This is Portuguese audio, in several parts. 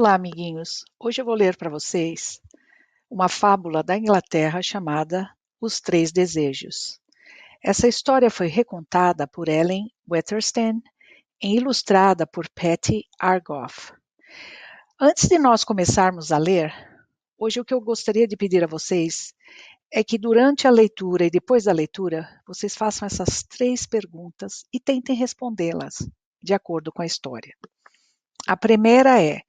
Olá, amiguinhos! Hoje eu vou ler para vocês uma fábula da Inglaterra chamada Os Três Desejos. Essa história foi recontada por Ellen Wethersteen e ilustrada por Patty Argoff. Antes de nós começarmos a ler, hoje o que eu gostaria de pedir a vocês é que durante a leitura e depois da leitura, vocês façam essas três perguntas e tentem respondê-las de acordo com a história. A primeira é: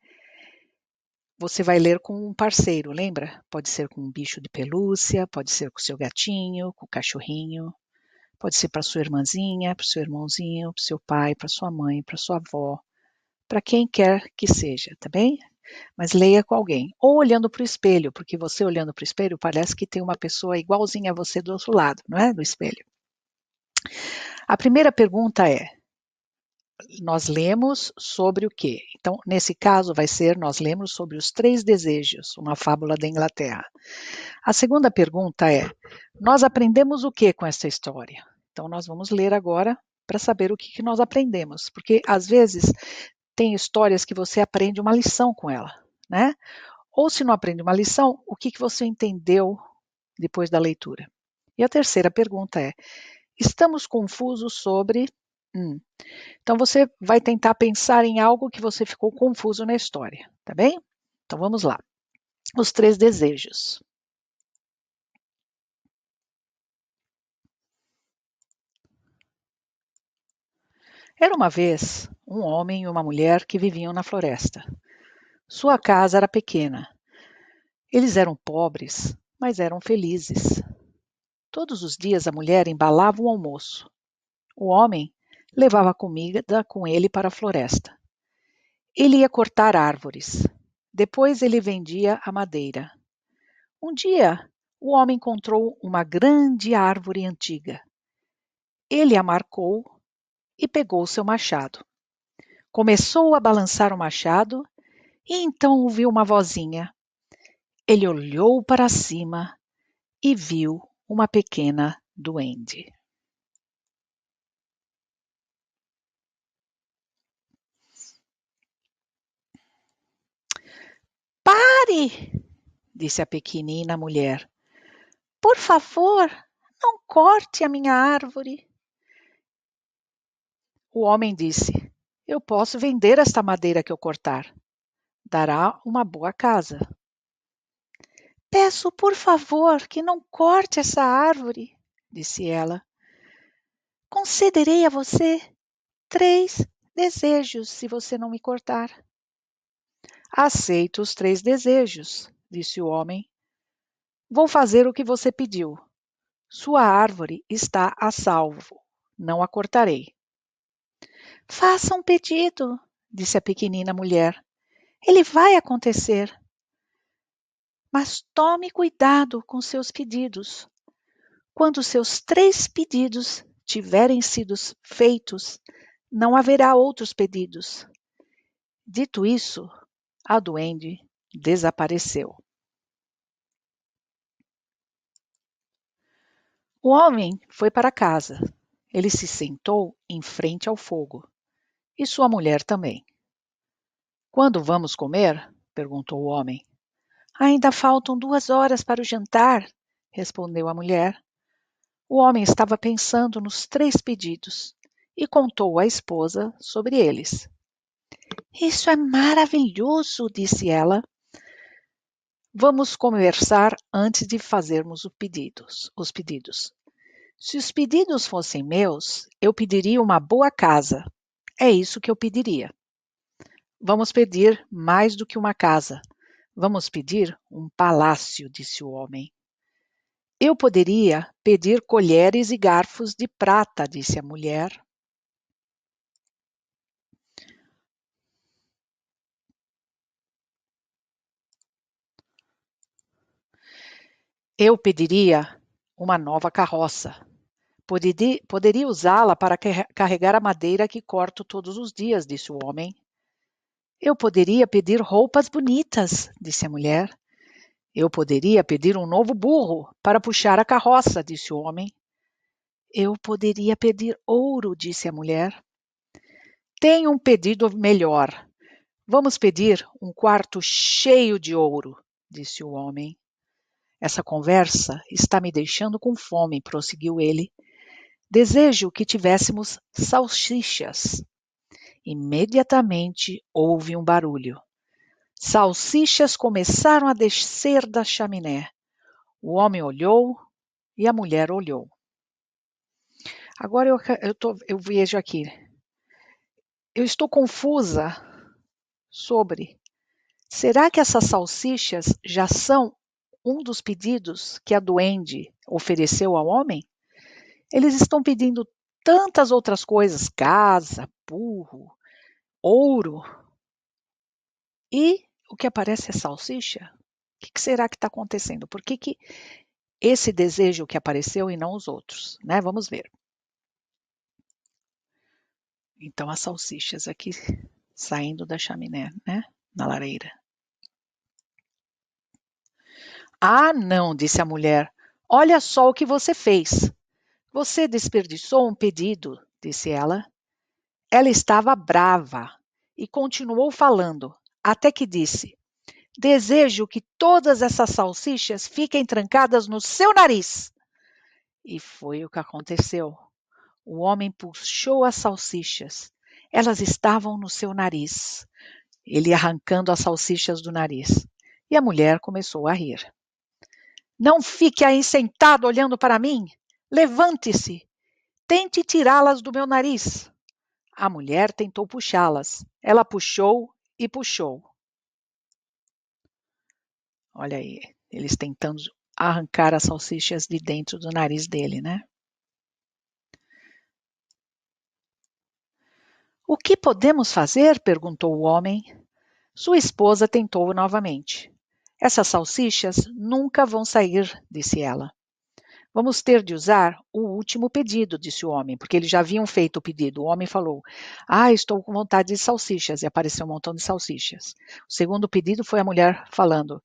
você vai ler com um parceiro, lembra? Pode ser com um bicho de pelúcia, pode ser com o seu gatinho, com o cachorrinho, pode ser para sua irmãzinha, para o seu irmãozinho, para o seu pai, para sua mãe, para sua avó, para quem quer que seja, tá bem? Mas leia com alguém. Ou olhando para o espelho, porque você olhando para o espelho parece que tem uma pessoa igualzinha a você do outro lado, não é? Do espelho. A primeira pergunta é: nós lemos sobre o quê? Então, nesse caso, vai ser: nós lemos sobre os três desejos, uma fábula da Inglaterra. A segunda pergunta é: nós aprendemos o que com essa história? Então, nós vamos ler agora para saber o que nós aprendemos, porque às vezes tem histórias que você aprende uma lição com ela, né? Ou se não aprende uma lição, o que você entendeu depois da leitura? E a terceira pergunta é: estamos confusos sobre. Então, você vai tentar pensar em algo que você ficou confuso na história, tá bem? Então, vamos lá. Os três desejos. Era uma vez um homem e uma mulher que viviam na floresta. Sua casa era pequena. Eles eram pobres, mas eram felizes. Todos os dias a mulher embalava o almoço. O homem levava a comida com ele para a floresta. Ele ia cortar árvores. Depois ele vendia a madeira. Um dia, o homem encontrou uma grande árvore antiga. Ele a marcou e pegou seu machado. Começou a balançar o machado e então ouviu uma vozinha. Ele olhou para cima e viu uma pequena duende. Pare! Disse a pequenina mulher. Por favor, não corte a minha árvore. O homem disse: eu posso vender esta madeira que eu cortar. Dará uma boa casa. Peço, por favor, que não corte essa árvore, disse ela. Concederei a você 3 desejos se você não me cortar. Aceito os 3 desejos, disse o homem. Vou fazer o que você pediu. Sua árvore está a salvo. Não a cortarei. Faça um pedido, disse a pequenina mulher. Ele vai acontecer. Mas tome cuidado com seus pedidos. Quando seus 3 pedidos tiverem sido feitos, não haverá outros pedidos. Dito isso, a duende desapareceu. O homem foi para casa. Ele se sentou em frente ao fogo. E sua mulher também. Quando vamos comer? Perguntou o homem. Ainda faltam 2 horas para o jantar, respondeu a mulher. O homem estava pensando nos 3 pedidos e contou à esposa sobre eles. Isso é maravilhoso, disse ela. Vamos conversar antes de fazermos os pedidos. Se os pedidos fossem meus, eu pediria uma boa casa. É isso que eu pediria. Vamos pedir mais do que uma casa. Vamos pedir um palácio, disse o homem. Eu poderia pedir colheres e garfos de prata, disse a mulher. Eu pediria uma nova carroça. Poderia usá-la para carregar a madeira que corto todos os dias, disse o homem. Eu poderia pedir roupas bonitas, disse a mulher. Eu poderia pedir um novo burro para puxar a carroça, disse o homem. Eu poderia pedir ouro, disse a mulher. Tenho um pedido melhor. Vamos pedir um quarto cheio de ouro, disse o homem. Essa conversa está me deixando com fome, prosseguiu ele. Desejo que tivéssemos salsichas. Imediatamente houve um barulho. Salsichas começaram a descer da chaminé. O homem olhou e a mulher olhou. Agora eu vejo aqui. Eu estou confusa sobre. Será que essas salsichas já são um dos pedidos que a duende ofereceu ao homem? Eles estão pedindo tantas outras coisas: casa, burro, ouro. E o que aparece é salsicha? O que será que está acontecendo? Por que esse desejo que apareceu e não os outros? Né? Vamos ver. Então, as salsichas aqui saindo da chaminé, né? Na lareira. Ah, não, disse a mulher. Olha só o que você fez. Você desperdiçou um pedido, disse ela. Ela estava brava e continuou falando, até que disse: Desejo que todas essas salsichas fiquem trancadas no seu nariz. E foi o que aconteceu. O homem puxou as salsichas. Elas estavam no seu nariz. Ele arrancando as salsichas do nariz. E a mulher começou a rir. Não fique aí sentado olhando para mim. Levante-se. Tente tirá-las do meu nariz. A mulher tentou puxá-las. Ela puxou e puxou. Olha aí, eles tentando arrancar as salsichas de dentro do nariz dele, né? O que podemos fazer? Perguntou o homem. Sua esposa tentou novamente. Essas salsichas nunca vão sair, disse ela. Vamos ter de usar o último pedido, disse o homem, porque eles já haviam feito o pedido. O homem falou: estou com vontade de salsichas, e apareceu um montão de salsichas. O segundo pedido foi a mulher falando: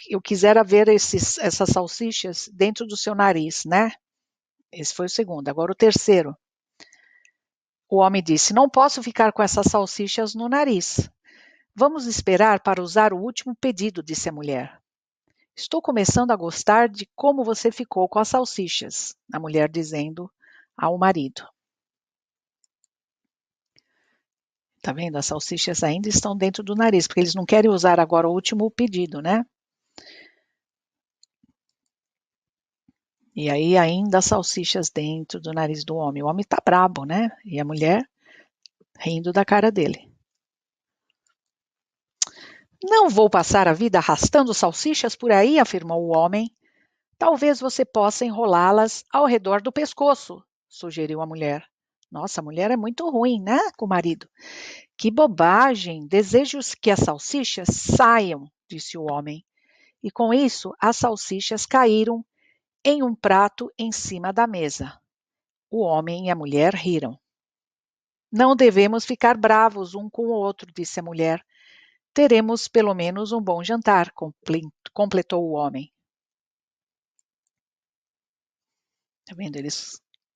eu quisera ver essas salsichas dentro do seu nariz, né? Esse foi o segundo. Agora o terceiro. O homem disse: Não posso ficar com essas salsichas no nariz. Vamos esperar para usar o último pedido, disse a mulher. Estou começando a gostar de como você ficou com as salsichas, a mulher dizendo ao marido. Tá vendo? As salsichas ainda estão dentro do nariz, porque eles não querem usar agora o último pedido, né? E aí ainda as salsichas dentro do nariz do homem. O homem tá brabo, né? E a mulher rindo da cara dele. Não vou passar a vida arrastando salsichas por aí, afirmou o homem. Talvez você possa enrolá-las ao redor do pescoço, sugeriu a mulher. Nossa, a mulher é muito ruim, né, com o marido. Que bobagem! Desejo que as salsichas saiam, disse o homem. E com isso, as salsichas caíram em um prato em cima da mesa. O homem e a mulher riram. Não devemos ficar bravos um com o outro, disse a mulher. Teremos pelo menos um bom jantar, completou o homem. Tá vendo?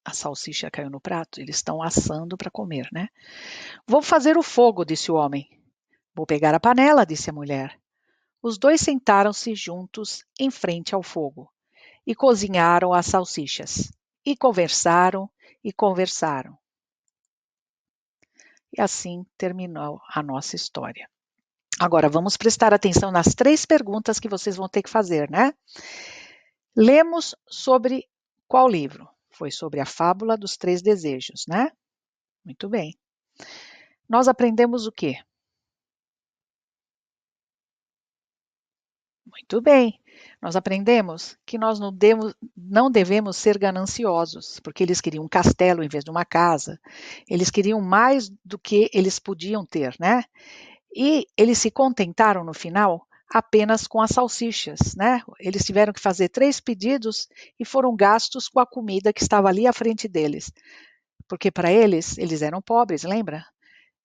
A salsicha caiu no prato, eles estão assando para comer, né? Vou fazer o fogo, disse o homem. Vou pegar a panela, disse a mulher. Os dois sentaram-se juntos em frente ao fogo e cozinharam as salsichas. E conversaram e conversaram. E assim terminou a nossa história. Agora vamos prestar atenção nas 3 perguntas que vocês vão ter que fazer, né? Lemos sobre qual livro? Foi sobre a fábula dos 3 desejos, né? Muito bem. Nós aprendemos o quê? Muito bem. Nós aprendemos que nós não devemos ser gananciosos, porque eles queriam um castelo em vez de uma casa. Eles queriam mais do que eles podiam ter, né? E eles se contentaram no final apenas com as salsichas, né? Eles tiveram que fazer 3 pedidos e foram gastos com a comida que estava ali à frente deles. Porque para eles eram pobres, lembra?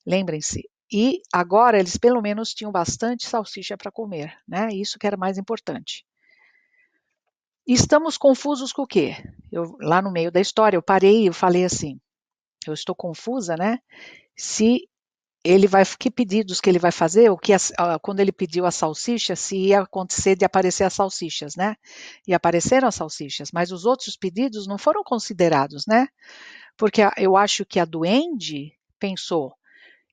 Lembrem-se. E agora eles pelo menos tinham bastante salsicha para comer, né? Isso que era mais importante. E estamos confusos com o quê? Lá no meio da história, eu parei e falei assim, eu estou confusa, né? Se que pedidos que ele vai fazer, quando ele pediu a salsicha, se ia acontecer de aparecer as salsichas, né? E apareceram as salsichas, mas os outros pedidos não foram considerados, né? Porque eu acho que a duende pensou,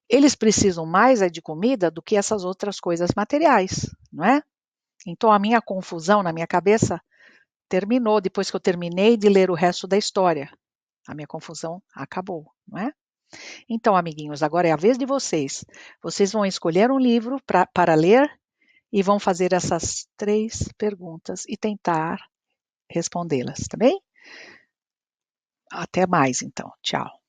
eles precisam mais de comida do que essas outras coisas materiais, não é? Então a minha confusão na minha cabeça terminou depois que eu terminei de ler o resto da história. A minha confusão acabou, não é? Então, amiguinhos, agora é a vez de vocês. Vocês vão escolher um livro para ler e vão fazer essas 3 perguntas e tentar respondê-las, tá bem? Até mais, então. Tchau.